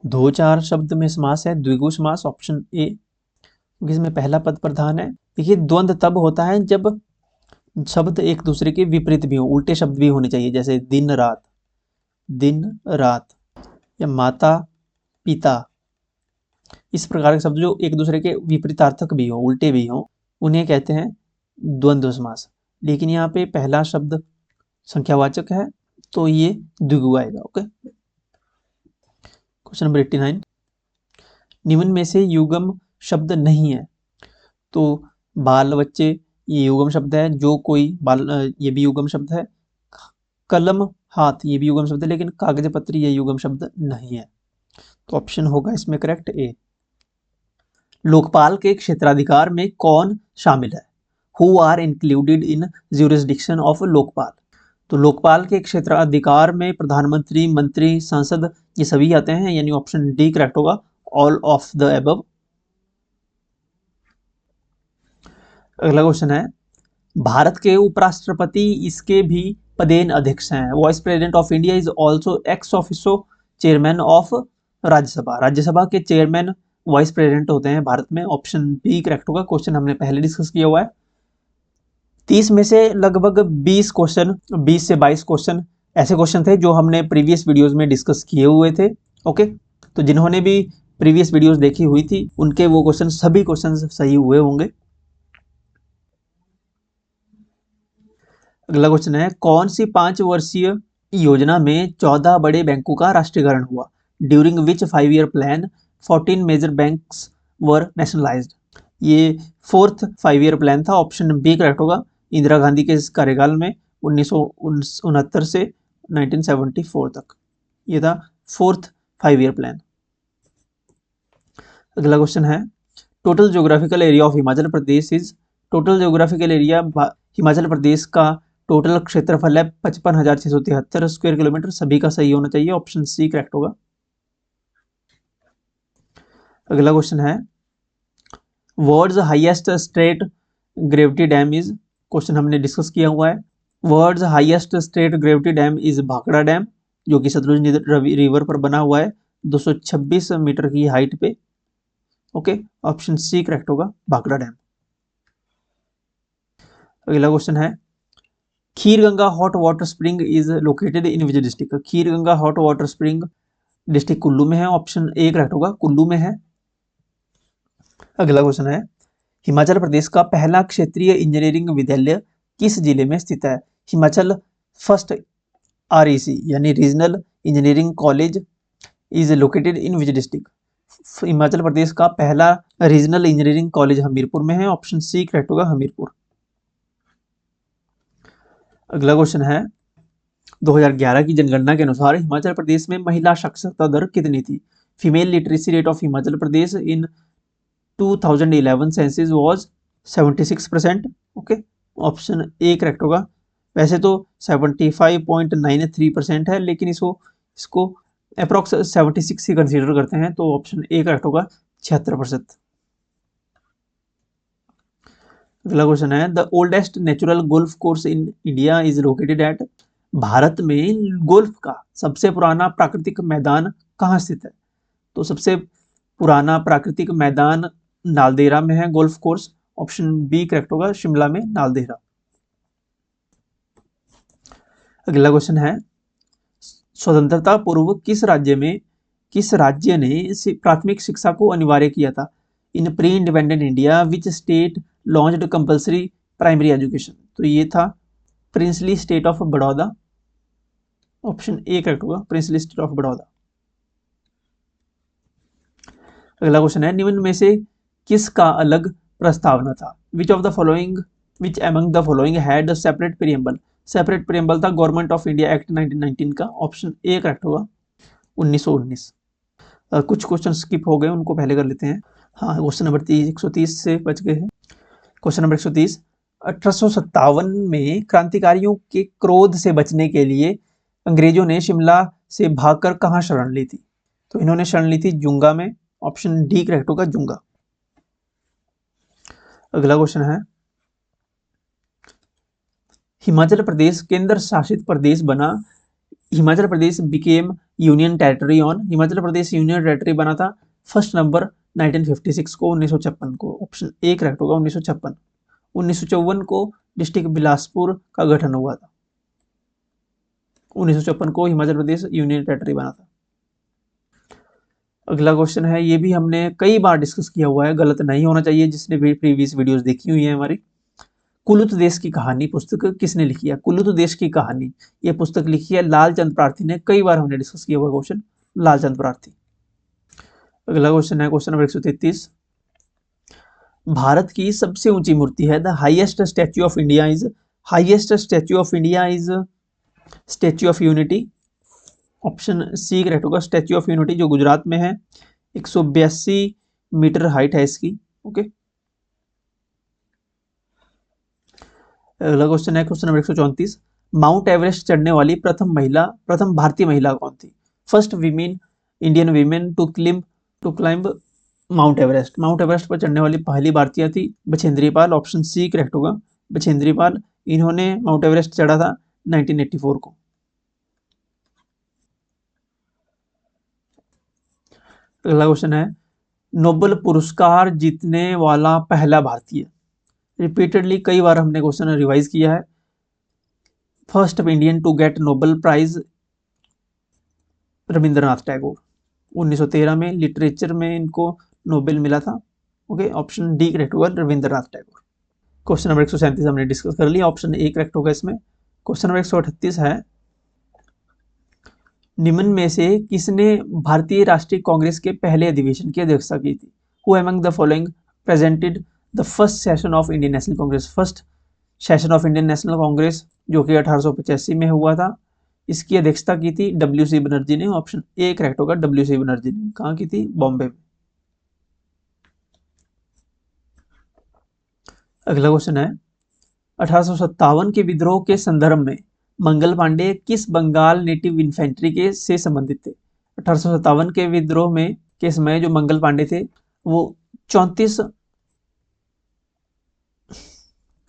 A: दो चार शब्द में समास है, द्विगु समास, ऑप्शन ए, क्योंकि इसमें पहला पद प्रधान है। देखिए द्वंद्व तब होता है जब शब्द एक दूसरे के विपरीत भी हो, उल्टे शब्द भी होने चाहिए, जैसे दिन रात, दिन रात, या माता पिता, इस प्रकार के शब्द जो एक दूसरे के विपरीतार्थक भी हो, उल्टे भी हो, उन्हें कहते हैं द्वंद्व समास। लेकिन यहाँ पे पहला शब्द संख्यावाचक है तो ये द्विगु आएगा। ओके, क्वेश्चन नंबर 89, निम्न में से युग्म शब्द नहीं है। तो बाल बच्चे ये युग्म शब्द है, जो कोई बाल ये भी युग्म शब्द है, कलम हाथ ये भी युग्म शब्द है, लेकिन कागज पत्र ये युग्म शब्द नहीं है, तो ऑप्शन होगा इसमें करेक्ट ए। लोकपाल के क्षेत्राधिकार में कौन शामिल है? Who are included in jurisdiction of Lokpal? तो लोकपाल के क्षेत्राधिकार में प्रधानमंत्री, मंत्री, संसद ये सभी आते हैं, यानी ऑप्शन डी करेक्ट होगा, ऑल ऑफ द एबव। अगला क्वेश्चन है, भारत के उपराष्ट्रपति इसके भी पदेन अध्यक्ष हैं। Vice president of India is also x officio chairman of Rajya Sabha. Rajya Sabha के चेयरमैन वाइस प्रेसिडेंट होते हैं भारत में, ऑप्शन बी करेक्ट होगा। क्वेश्चन हमने पहले डिस्कस किया हुआ है। 30 में से लगभग 20 क्वेश्चन, 20 से 22 क्वेश्चन ऐसे क्वेश्चन थे जो हमने प्रीवियस वीडियोस में डिस्कस किए हुए थे। ओके, तो जिन्होंने भी प्रीवियस वीडियोस देखी हुई थी उनके वो क्वेश्चन, सभी क्वेश्चन सही हुए होंगे। अगला क्वेश्चन है, कौन सी 5 वर्षीय योजना में 14 बड़े बैंकों का राष्ट्रीयकरण हुआ? During which 5 year plan 14 major banks were nationalized? ये 4th 5 ईयर प्लान था, ऑप्शन बी करेक्ट होगा। इंदिरा गांधी के इस कार्यकाल में 1969 से 1974 तक, ये था 4th 5 ईयर प्लान। अगला क्वेश्चन है, total geographical area of Himachal Pradesh is, total geographical area Himachal Pradesh का टोटल क्षेत्रफल है 55,673 स्क्वायर किलोमीटर, सभी का सही होना चाहिए, ऑप्शन सी करेक्ट होगा। अगला क्वेश्चन है, world's highest state gravity dam is, question हमने डिस्कस किया हुआ है। World's highest state gravity dam is Bhakra dam, जो कि सतलुज रिवर पर बना हुआ है 226 मीटर की हाइट पे। ओके, ऑप्शन सी करेक्ट होगा, भाखड़ा डैम। अगला क्वेश्चन है, Kheer Ganga hot water spring is located in which district? Kheer Ganga hot water spring district Kullu में है, ऑप्शन ए करेक्ट होगा, कुल्लू में है। अगला क्वेश्चन है, हिमाचल प्रदेश का पहला क्षेत्रीय इंजीनियरिंग विद्यालय किस जिले में स्थित है? हिमाचल फर्स्ट REC यानी regional engineering college is located in which district? Himachal Pradesh का पहला रीजनल इंजीनियरिंग कॉलेज हमीरपुर में है, ऑप्शन सी करेक्ट होगा, हमीरपुर। अगला क्वेश्चन है, 2011 की जनगणना के अनुसार हिमाचल प्रदेश में महिला साक्षरता दर कितनी थी? Female literacy rate of Himachal Pradesh in 2011 census was 76%। Okay, option A correct होगा। वैसे तो 75.93% है, लेकिन इसको अप्रोक्स 76 ही कंसीडर करते हैं, तो ऑप्शन ए करेक्ट होगा, 76%। अगला क्वेश्चन है, the oldest natural golf course in India is located at? Bharat में गोल्फ का सबसे पुराना प्राकृतिक मैदान कहाँ स्थित है? तो सबसे पुराना प्राकृतिक मैदान नालदेहरा में है golf course, option B correct होगा, शिमला में नालदेहरा। अगला क्वेश्चन है, स्वतंत्रता पूर्व किस राज्य ने प्राथमिक शिक्षा को अनिवार्य किया था? इन pre independent India which state launched compulsory primary education? तो ये था princely state of Baroda, option A correct होगा, प्रिंसली स्टेट ऑफ बड़ौदा। अगला क्वेश्चन है, निम्न में से किसका अलग प्रस्तावना था? विच of the following which among the following had separate preamble? Separate preamble था गवर्नमेंट ऑफ इंडिया एक्ट 1919 का। ऑप्शन ए करेक्ट होगा 1919। कुछ क्वेश्चन स्किप हो गए, उनको पहले कर लेते हैं। हाँ, क्वेश्चन नंबर 130 से बच गए हैं। क्वेश्चन नंबर 130, 1857 में क्रांतिकारियों के क्रोध से बचने के लिए अंग्रेजों ने शिमला से भागकर कहाँ शरण ली थी? तो इन्होंने शरण ली थी जुंगा में। ऑप्शन डी करेक्ट होगा, जुंगा। अगला क्वेश्चन है, हिमाचल प्रदेश केंद्र शासित प्रदेश बना। Himachal Pradesh became union territory on. Himachal Pradesh union territory बना था 1 नवंबर 1956 को, 1956 को। ऑप्शन ए करेक्ट होगा 1956। 1954 को डिस्ट्रिक्ट बिलासपुर का गठन हुआ था। 1954 को हिमाचल प्रदेश यूनियन टेरिटरी बना था। अगला क्वेश्चन है, ये भी हमने कई बार डिस्कस किया हुआ है, गलत नहीं होना चाहिए जिसने भी प्रीवियस वीडियोस देखी हुई है हमारी। कुलुत देश की कहानी पुस्तक किसने लिखी है? कुलुत देश की कहानी ये पुस्तक लिखी है लालचंद प्रार्थी ने। कई बार हमने डिस्कस किया हुआ क्वेश्चन, लालचंद प्रार्थी। अगला क्वेश्चन है, क्वेश्चन नंबर 133, भारत की सबसे ऊंची मूर्ति है। The highest statue of India is. Highest statue of India is statue of unity. Option C correct होगा, स्टैच्यू ऑफ यूनिटी, जो गुजरात में है। 182 मीटर हाइट है इसकी। ओके। अगला क्वेश्चन है, क्वेश्चन नंबर 134, माउंट एवरेस्ट चढ़ने वाली प्रथम भारतीय महिला कौन थी? First women Indian women to climb Mount Everest. Mount Everest पर चढ़ने वाली पहली भारतीय थी Bachendri Pal. Option C correct होगा, बछेंद्री पाल। इन्होंने माउंट एवरेस्ट चढ़ा था 1984 को। अगला क्वेश्चन है, नोबेल पुरस्कार जीतने वाला पहला भारतीय। रिपीटेडली कई बार हमने क्वेश्चन रिवाइज किया है। First Indian to get Nobel prize Rabindranath Tagore. 1913 में लिटरेचर में इनको नोबेल मिला था। ओके, ऑप्शन डी करेक्ट होगा, रविंद्रनाथ टैगोर। क्वेश्चन नंबर 137 हमने डिस्कस कर लिया, ऑप्शन ए करेक्ट होगा इसमें। क्वेश्चन नंबर 138 है, निम्न में से किसने भारतीय राष्ट्रीय कांग्रेस के पहले अधिवेशन की अध्यक्षता की थी? Who among the following presented the first session of Indian national Congress? First session of Indian national Congress जो कि 1885 में हुआ था, इसकी अध्यक्षता की थी डब्ल्यू.सी. बनर्जी ने। ऑप्शन ए करेक्ट होगा, डब्ल्यू.सी. बनर्जी ने। कहाँ की थी? बॉम्बे में। अगला क्वेश्चन है, 1857 के विद्रोह के संदर्भ में मंगल पांडे किस बंगाल नेटिव इन्फेंट्री के से संबंधित थे? 1857 के विद्रोह में के समय जो मंगल पांडे थे वो 34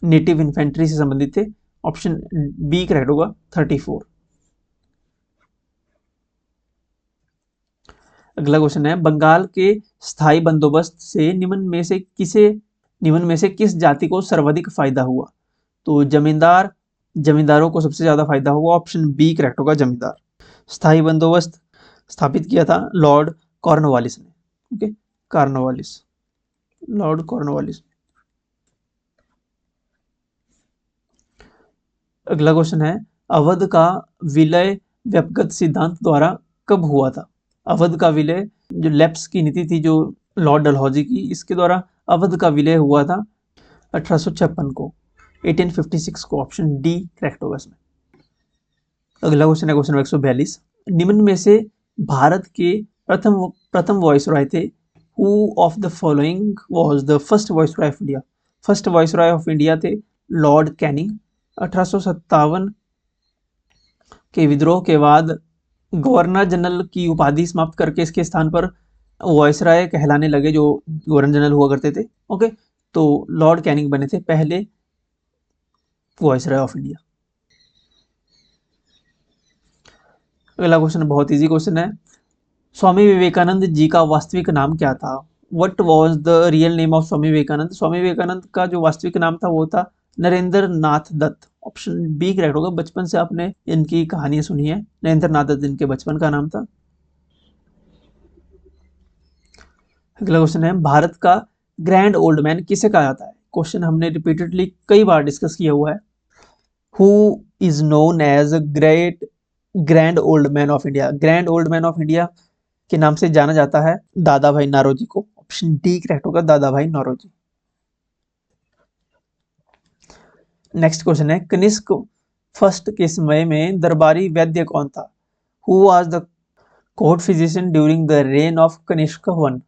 A: नेटिव इन्फेंट्री से संबंधित थे। ऑप्शन बी करेक्ट होगा, 34। अगला क्वेश्चन है, बंगाल के स्थायी बंदोबस्त से निम्न में से किस जाति को सर्वाधिक फायदा हुआ? तो जमींदारों को सबसे ज्यादा फायदा हुआ। ऑप्शन बी करेक्ट होगा, जमींदार। स्थायी बंदोबस्त स्थापित किया था लॉर्ड कॉर्नवालिस ने। Okay, Lord Cornwallis. अगला क्वेश्चन है, अवध का विलय व्यक्तिगत सिद्धांत द्वारा कब हुआ था? अवध का विलय जो लेप्स की नीति थी जो लॉर्ड डलहौजी की, इसके द्वारा अवध का विलय हुआ था 1856 को, 1856 को। ऑप्शन डी करेक्ट होगा इसमें। अगला क्वेश्चन है, क्वेश्चन 142, निम्न में से भारत के प्रथम वॉइसरॉय थे। Who of the following was the first viceroy of India? First viceroy of India थे लॉर्ड कैनिंग। 1857 के विद्रोह के बाद गवर्नर जनरल की उपाधि समाप्त करके इसके स्थान पर वॉइसरॉय कहलाने लगे, जो गवर्नर जनरल हुआ करते थे। ओके, तो लॉर्ड कैनिंग बने थे पहले वॉइसरॉय ऑफ इंडिया। अगला क्वेश्चन बहुत इजी क्वेश्चन है, स्वामी विवेकानंद जी का वास्तविक नाम क्या था? What was the real name of Swami Vivekananda? Swami Vivekananda का जो वास्तविक नाम था वो था Narendra Nath Datta. Option B correct होगा। बचपन से आपने इनकी कहानियां सुनी है, नरेंद्र नाथ दत्त इनके बचपन का नाम था। अगला क्वेश्चन है, भारत का ग्रैंड ओल्ड मैन किसे कहा जाता है? क्वेश्चन हमने रिपीटेडली कई बार डिस्कस किया हुआ है। Who is known as great grand old man of India? Grand old man of India के नाम से जाना जाता है दादा भाई नौरोजी को। ऑप्शन डी करेक्ट होगा, दादा भाई नौरोजी। नेक्स्ट क्वेश्चन है, कनिष्क फर्स्ट के समय में दरबारी वैद्य कौन था? Who was the court physician during the reign of Kanishka one?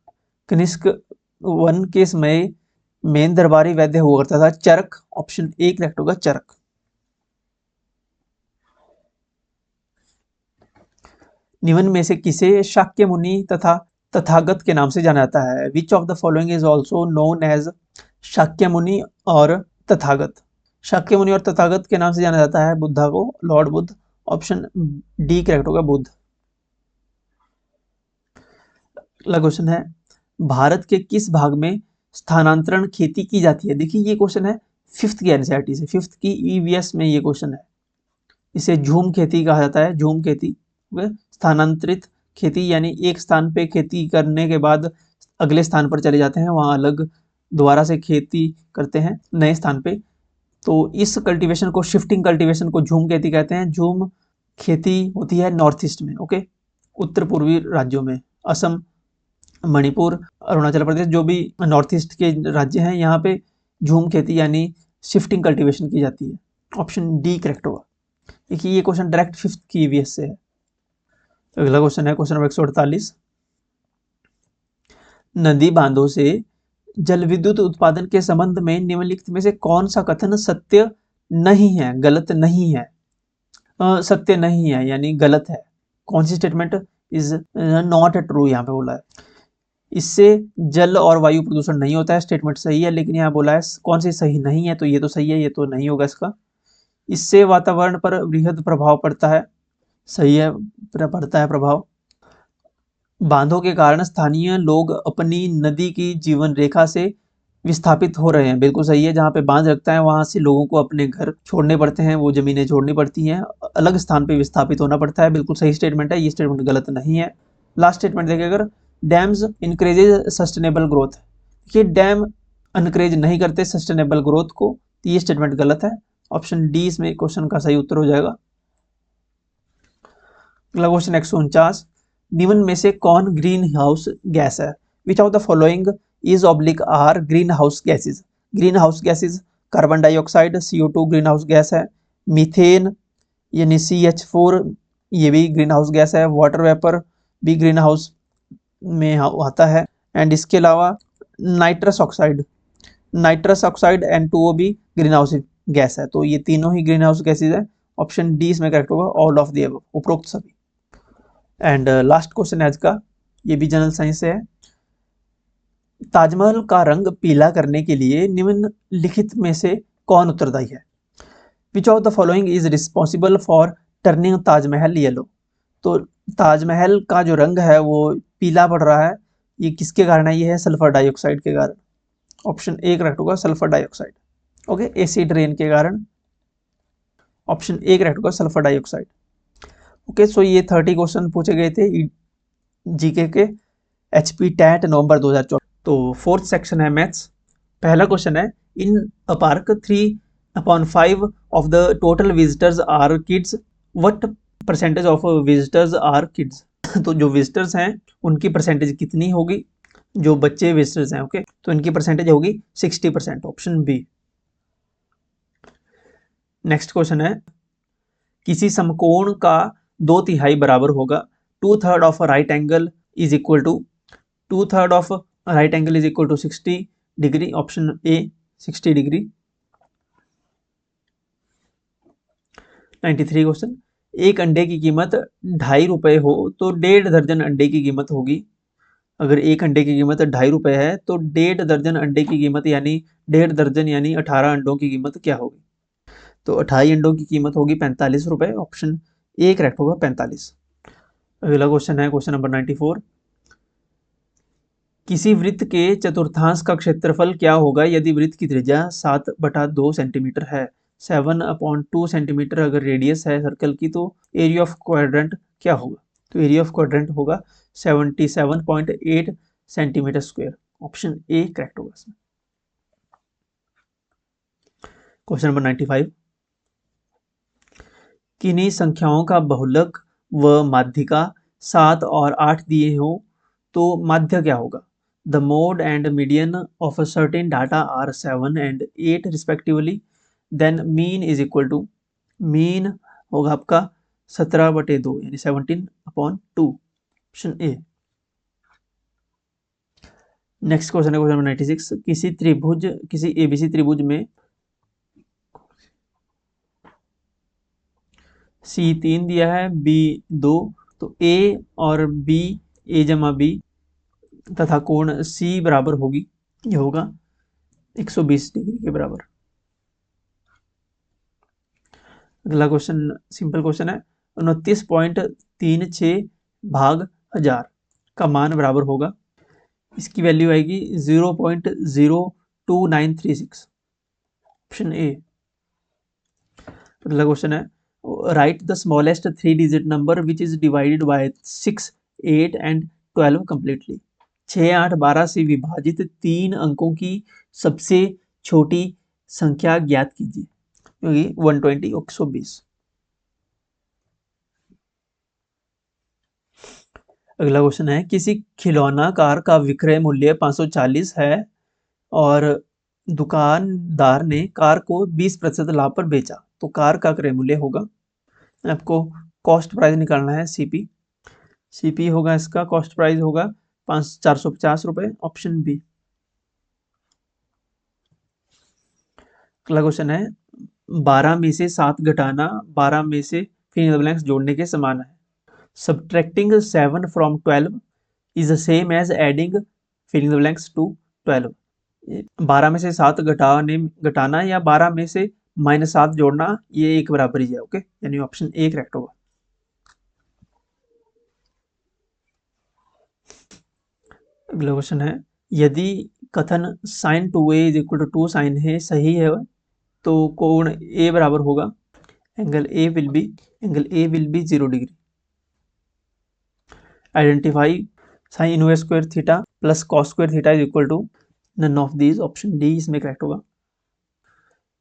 A: Kanishka one के समय में दरबारी वैद्य हुआ करता था चरक। ऑप्शन ए करेक्ट होगा, चरक। निम्न में से किसे शाक्य मुनि तथा तथागत के नाम से जाना जाता है? Which of the following is also known as Shakya Muni और तथागत? शाक्य मुनि और तथागत के नाम से जाना जाता है बुद्धा को, Lord Buddha. Option D correct होगा, बुद्ध। अगला क्वेश्चन है, भारत के किस भाग में स्थानांतरण खेती की जाती है? देखिए ये क्वेश्चन है 5th की एनसीईआरटी से, 5th की ईवीएस में ये क्वेश्चन है। इसे झूम खेती कहा जाता है, झूम खेती। स्थानांतरित खेती यानी एक स्थान पे खेती करने के बाद अगले स्थान पर चले जाते हैं, वहां अलग दोबारा से खेती करते हैं नए स्थान पे। तो इस कल्टीवेशन को, शिफ्टिंग कल्टीवेशन को झूम खेती कहते हैं। झूम खेती होती है नॉर्थ ईस्ट में, ओके, उत्तर पूर्वी राज्यों में, असम, मणिपुर, अरुणाचल प्रदेश, जो भी नॉर्थ ईस्ट के राज्य हैं, यहाँ पे झूम खेती यानी शिफ्टिंग कल्टीवेशन की जाती है। ऑप्शन डी करेक्ट होगा। देखिए ये क्वेश्चन डायरेक्ट 5th की ईवीएस से है। अगला क्वेश्चन है क्वेश्चन नंबर 148, नदी बांधों से जल विद्युत उत्पादन के संबंध में निम्नलिखित में से कौन सा कथन सत्य नहीं है, गलत नहीं है? सत्य नहीं है यानी गलत है। कौन सी स्टेटमेंट इज नॉट ट्रू यहाँ पे बोला है? इससे जल और वायु प्रदूषण नहीं होता है, स्टेटमेंट सही है, लेकिन यहाँ बोला है कौन सी सही नहीं है, तो ये तो सही है, ये तो नहीं होगा इसका। इससे वातावरण पर बृहद प्रभाव पड़ता है, सही है, पड़ता है प्रभाव। बांधों के कारण स्थानीय लोग अपनी नदी की जीवन रेखा से विस्थापित हो रहे हैं, बिल्कुल सही है। जहाँ पे बांध रखता है वहां से लोगों को अपने घर छोड़ने पड़ते हैं, वो जमीनें छोड़नी पड़ती हैं, अलग स्थान पे विस्थापित होना पड़ता है, बिल्कुल सही स्टेटमेंट है, ये स्टेटमेंट गलत नहीं है। लास्ट स्टेटमेंट देखिए, अगर डैम्स इनक्रेजेज सस्टेनेबल ग्रोथ, ये डैम इनक्रेज नहीं करते सस्टेनेबल ग्रोथ को, तो ये स्टेटमेंट गलत है। ऑप्शन डी इसमें क्वेश्चन का सही उत्तर हो जाएगा। अगला क्वेश्चन 149, निम्न में से कौन ग्रीन हाउस गैस है? Which of the following is oblique are green house gases? Green house gases, carbon dioxide CO2 green house gas है, मीथेन यानी CH4 ये भी ग्रीन हाउस गैस है, वाटर वेपर भी ग्रीन हाउस में आता है, एंड इसके अलावा nitrous oxide, nitrous oxide N2O भी ग्रीन हाउस गैस है। तो ये तीनों ही ग्रीन हाउस गैसेज है। ऑप्शन डी इसमें करेक्ट होगा, ऑल ऑफ द अबव, उपरोक्त सभी। एंड लास्ट क्वेश्चन आज का, ये भी जनरल साइंस से है, ताजमहल का रंग पीला करने के लिए निम्नलिखित में से कौन उत्तरदायी है? Which of the following is responsible for turning Taj Mahal yellow? तो ताजमहल का जो रंग है वो पीला पड़ रहा है, ये किसके कारण है? ये है सल्फर डाइऑक्साइड के कारण। ऑप्शन ए करेक्ट होगा, sulphur dioxide, okay, acid rain के कारण। ऑप्शन ए करेक्ट होगा, सल्फर डाइऑक्साइड। ओके, सो ये 30 क्वेश्चन पूछे गए थे जीके के HP टैट नवंबर 2014। तो 4th सेक्शन है मैथ्स। पहला क्वेश्चन है, in a park 3/5 of the total visitors are kids, what percentage of visitors are kids? तो जो विजिटर्स हैं उनकी परसेंटेज कितनी होगी? जो बच्चे विजिटर्स हैं, ओके, तो इनकी परसेंटेज होगी 60%, ऑप्शन बी। नेक्स्ट क्वेश्चन है, किसी समकोण का 2/3 बराबर होगा 2/3 of right angle is equal to 2/3 of right angle is equal to 60 degree. Option A 60 degree. 93 question, एक अंडे की कीमत 2.5 रुपये हो तो 1.5 दर्जन अंडे की कीमत होगी। अगर एक अंडे की कीमत 2.5 रुपये है तो 1.5 दर्जन अंडे की कीमत यानी 1.5 दर्जन यानी 18 अंडों की कीमत क्या होगी? तो 28 अंडों की कीमत होगी 45 रुपये। ऑप्शन ए करेक्ट होगा, 45। अगला क्वेश्चन है क्वेश्चन नंबर 94, किसी वृत्त के चतुर्थांश का क्षेत्रफल क्या होगा यदि वृत्त की त्रिज्या 7/2 सेंटीमीटर है? 7/2 सेंटीमीटर अगर रेडियस है सर्कल की, तो एरिया ऑफ क्वाड्रेंट क्या होगा? तो एरिया ऑफ क्वाड्रेंट होगा 77.8 centimetre square. Option A correct होगा इसमें। क्वेश्चन नंबर 95, किन्हीं संख्याओं का बहुलक व माध्यिका 7 और 8 दिए हो तो माध्य क्या होगा? The mode and median of a certain data are 7 and 8 respectively, then mean is equal to, mean होगा आपका 17/2 यानी 17/2, ऑप्शन ए। नेक्स्ट क्वेश्चन है क्वेश्चन नंबर 96। किसी एबीसी त्रिभुज में C3 दिया है, B2, तो A और B, A जमा B तथा कोण C बराबर होगी, ये होगा 120 डिग्री के बराबर। अगला क्वेश्चन सिंपल क्वेश्चन है, 29.36 भाग 1000 का मान बराबर होगा, इसकी वैल्यू आएगी 0.02936, ऑप्शन ए। अगला क्वेश्चन है, right the smallest 3 digit number which is divided bye 6, 8 and 12 completely. 6, 8, 12 से विभाजित 3 अंकों की सबसे छोटी संख्या ज्ञात कीजिए, क्योंकि 120 और 120। अगला क्वेश्चन है, किसी खिलौना कार का विक्रय मूल्य 540 है और दुकानदार ने कार को 20% लाभ पर बेचा, तो कार का क्रय मूल्य होगा, आपको कॉस्ट प्राइस निकालना है, सीपी होगा, इसका कॉस्ट प्राइस होगा 450 रुपए, ऑप्शन बी। अगला क्वेश्चन है, 12 में से 7 घटाना 12 में से फिल इन द ब्लैंक्स जोड़ने के समान है। Subtracting 7 from 12 is the same as adding fill in the blanks to 12। 12 में से 7 घटाना या 12 में से -7 जोड़ना, ये एक बराबर ही है, ओके, यानी ऑप्शन ए करेक्ट होगा। अगला क्वेश्चन है, यदि कथन sin 2a is equal to 2 sin है सही है तो कोण ए बराबर होगा, angle A will be 0 degree. Identify sin inverse square theta plus cos square theta is equal to none of these, option D इसमें करेक्ट होगा।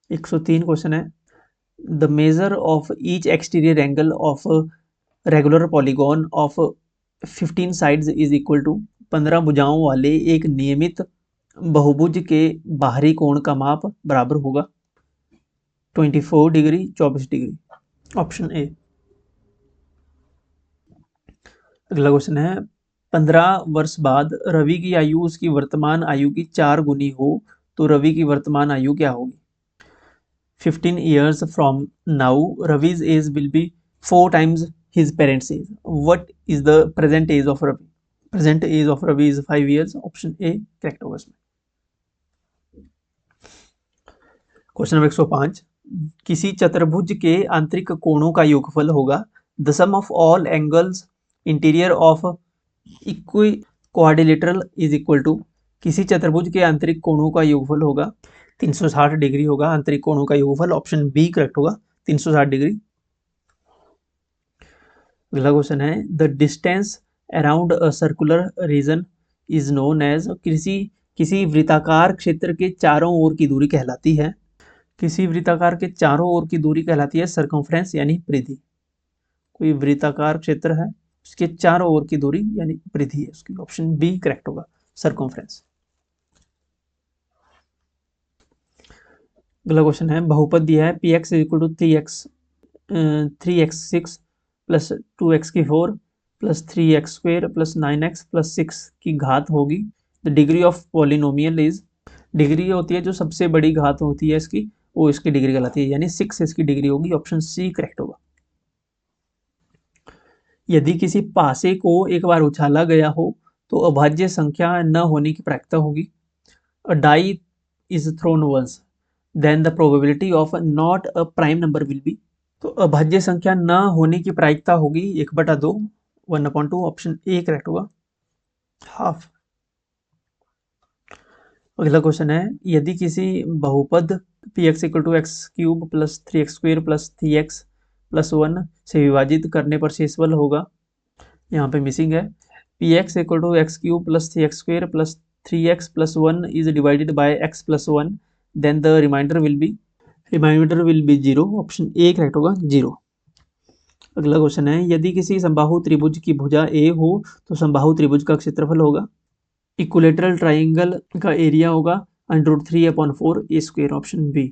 A: 103 क्वेश्चन है, the measure of each exterior angle of regular polygon of 15 sides is equal to, 15 भुजाओं वाले एक नियमित बहुभुज के बाहरी कोण का माप बराबर होगा 24 डिग्री 24 डिग्री, ऑप्शन ए। अगला क्वेश्चन है, 15 वर्ष बाद रवि की आयु उसकी वर्तमान आयु की 4 गुनी हो तो रवि की वर्तमान आयु क्या होगी? 15 years from now Ravi's age will be 4 times his parents' age. What is the present age of Ravi? Present age of Ravi is 5 years, option A correct होगा इसमें। क्वेश्चन नंबर 105, किसी चतुर्भुज के आंतरिक कोणों का योगफल होगा the sum of all angles interior of equi quadrilateral is equal to, किसी चतुर्भुज के आंतरिक कोणों का योगफल होगा 360 डिग्री होगा आंतरिक कोणों का योगफल, ऑप्शन बी करेक्ट होगा 360 डिग्री। अगला क्वेश्चन है, the distance around a circular region is known as, किसी वृत्ताकार क्षेत्र के चारों ओर की दूरी कहलाती है, किसी वृत्ताकार के चारों ओर की दूरी कहलाती है सर्कमफ्रेंस यानी परिधि। कोई वृत्ताकार क्षेत्र है उसके चारों ओर की दूरी यानी परिधि है उसकी, ऑप्शन बी करेक्ट होगा सर्कमफ्रेंस। अगला क्वेश्चन है, बहुपद दिया है P X equal to 3x6 plus 2x4 plus 3x square plus 9x plus 6 की घात होगी, the degree of polynomial is, degree होती है जो सबसे बड़ी घात होती है इसकी, वो इसकी डिग्री कहलाती है, यानी 6 इसकी डिग्री होगी, ऑप्शन सी करेक्ट होगा। यदि किसी पासे को एक बार उछाला गया हो तो अभाज्य संख्या न होने की प्रायिकता होगी, a die is thrown once then the probability of not a prime number will be, तो अभाज्य संख्या न होने की प्रायिकता होगी 1/2, 1/2, ऑप्शन ए करेक्ट होगा, हाफ। अगला क्वेश्चन है, यदि किसी बहुपद px equal to X cube plus 3x square plus 3x plus 1 से विभाजित करने पर शेषफल होगा, यहाँ पे मिसिंग है, px equal to X cube plus 3x square plus 3x plus 1 is divided by x plus 1, then the remainder will be 0, option A correct होगा 0। अगला क्वेश्चन है, यदि किसी समबाहु त्रिभुज की भुजा ए हो तो समबाहु त्रिभुज का क्षेत्रफल होगा। इक्विलेटरल ट्राइंगल का एरिया होगा √3/4 ए स्क्वायर, ऑप्शन बी।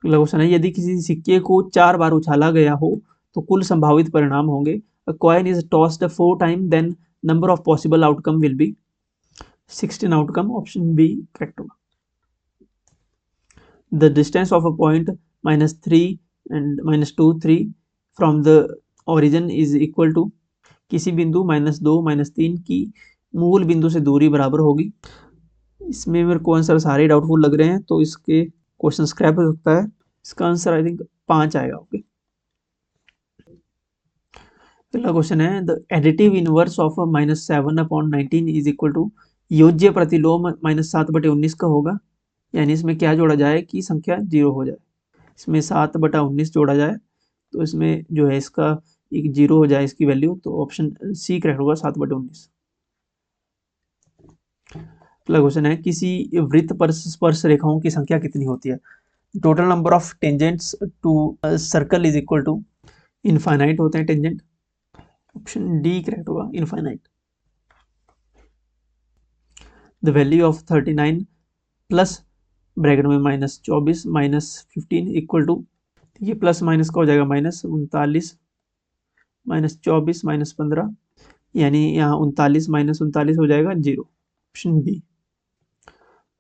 A: अगला क्वेश्चन है, यदि किसी सिक्के को 4 बार उछाला गया हो तो कुल संभावित परिणाम होंगे। A coin is tossed 4 time, then number of possible outcome will be 16 outcome, option B correct होगा। The distance of a point -3 and -2 3 from the origin is equal to, किसी बिंदु -2 -3 की मूल बिंदु से दूरी बराबर होगी। इसमें मेरे को आंसर सारे डाउटफुल लग रहे हैं, तो इसके क्वेश्चन स्क्रैप हो सकता है। इसका आंसर आई थिंक 5 आएगा। ओके, अगला क्वेश्चन है, the additive inverse of -7/19 is equal to, योज्य प्रतिलोम -7/19 का होगा। यानी इसमें क्या जोड़ा जाए कि संख्या 0 हो जाए। इसमें 7/19 जोड़ा जाए तो इसमें जो है इसका एक 0 हो जाए इसकी वैल्यू, तो ऑप्शन सी करेक्ट होगा, 7/19। अगला क्वेश्चन है, किसी वृत्त पर स्पर्श रेखाओं की संख्या कितनी होती है। Total number of tangents to circle is equal to, infinite होते हैं टेंजेंट, ऑप्शन डी करेक्ट होगा, infinite. The value of 39 plus bracket में -24 -15 इक्वल टू, ये प्लस माइनस का हो जाएगा -39 -24 -15, यानी यहाँ 39 -39 हो जाएगा 0, ऑप्शन बी।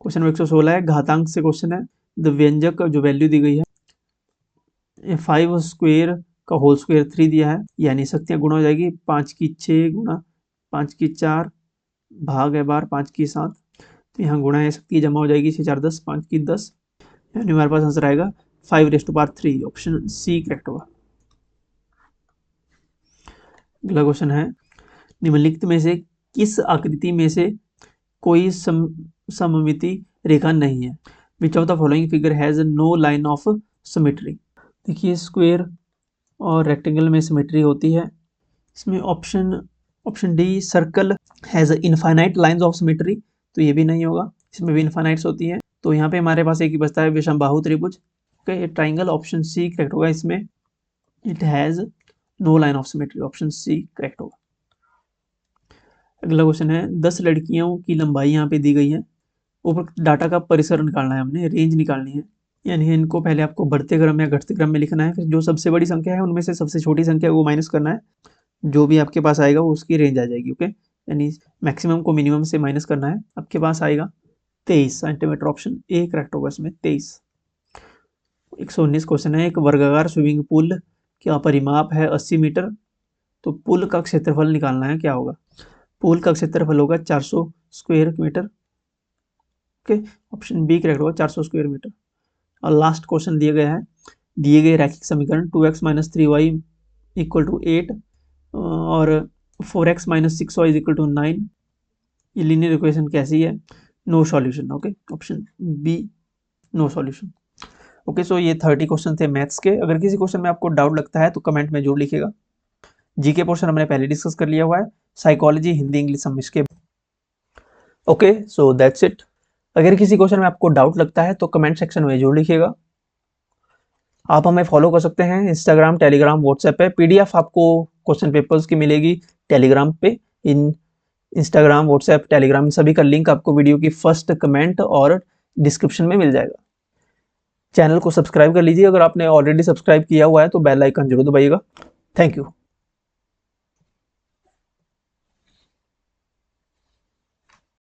A: क्वेश्चन नंबर 116 है, घातांक से क्वेश्चन है। द व्यंजक जो वैल्यू दी गई है 5 स्क्वायर का होल स्क्वायर 3 दिया है, यानी शक्तियाँ गुणा हो जाएगी 5 की 6 गुणा 5 की 4 भाग है बार 5 की 7, तो यहाँ गुणा है शक्ति जमा हो जाएगी 6 4 10 5 की 10, यानी हमारे पास आंसर आएगा 5⁻3, ऑप्शन सी करेक्ट होगा। अगला क्वेश्चन है, निम्नलिखित में से किस आकृति में से कोई सममिति रेखा नहीं है। Which of the following figure has no line of symmetry. देखिए, स्क्वायर और रेक्टेंगल में सिमेट्री होती है। इसमें option D circle has infinite lines of symmetry, तो ये भी नहीं होगा, इसमें भी इनफाइनाइट्स होती है। तो यहाँ पे हमारे पास एक ही बचता है, विषमबाहु त्रिभुज। Okay, triangle, option C correct होगा। इसमें it has no line of symmetry, option C correct होगा। अगला क्वेश्चन है, 10 लड़कियों की लंबाई यहाँ पे दी गई है। ऊपर डाटा का परिसर निकालना है, हमने रेंज निकालनी है, यानी इनको पहले आपको बढ़ते क्रम या घटते क्रम में लिखना है। फिर जो सबसे बड़ी संख्या है उनमें से सबसे छोटी संख्या को माइनस करना है, जो भी आपके पास आएगा वो उसकी रेंज आ जाएगी। ओके, यानी मैक्सिमम को मिनिमम से माइनस करना है, आपके पास आएगा 23 सेंटीमीटर, ऑप्शन ए करेक्ट होगा इसमें 23। 119 क्वेश्चन है, एक वर्गाकार स्विमिंग पूल का परिमाप है 80 मीटर, तो पुल का क्षेत्रफल निकालना है, क्या होगा। पूल का क्षेत्रफल होगा 400 square metre. Okay, option B correct होगा, 400 स्क्वायर मीटर। और लास्ट क्वेश्चन दिया गया है, दिए गए रैखिक समीकरण 2x - 3y = 8 और 4x - 6y = 9, ये लीनियर इक्वेशन कैसी है। No solution. Okay, option B no solution. Okay, so ये 30 क्वेश्चन थे मैथ्स के। अगर किसी क्वेश्चन में आपको डाउट लगता है तो कमेंट में जरूर लिखिएगा। जीके पोर्शन हमने पहले डिस्कस कर लिया हुआ है, साइकोलॉजी, हिंदी, इंग्लिश सब मिल के। Okay, so that's it. अगर किसी क्वेश्चन में आपको डाउट लगता है तो कमेंट सेक्शन में जरूर लिखिएगा। आप हमें फॉलो कर सकते हैं इंस्टाग्राम, टेलीग्राम, व्हाट्सएप पे। पीडीएफ आपको क्वेश्चन पेपर्स की मिलेगी टेलीग्राम पे। इन इंस्टाग्राम, व्हाट्सएप, टेलीग्राम सभी का लिंक आपको वीडियो की फर्स्ट कमेंट और डिस्क्रिप्शन में मिल जाएगा। चैनल को सब्सक्राइब कर लीजिए, अगर आपने ऑलरेडी सब्सक्राइब किया हुआ है तो बेल आइकन जरूर दबाइएगा। Thank you.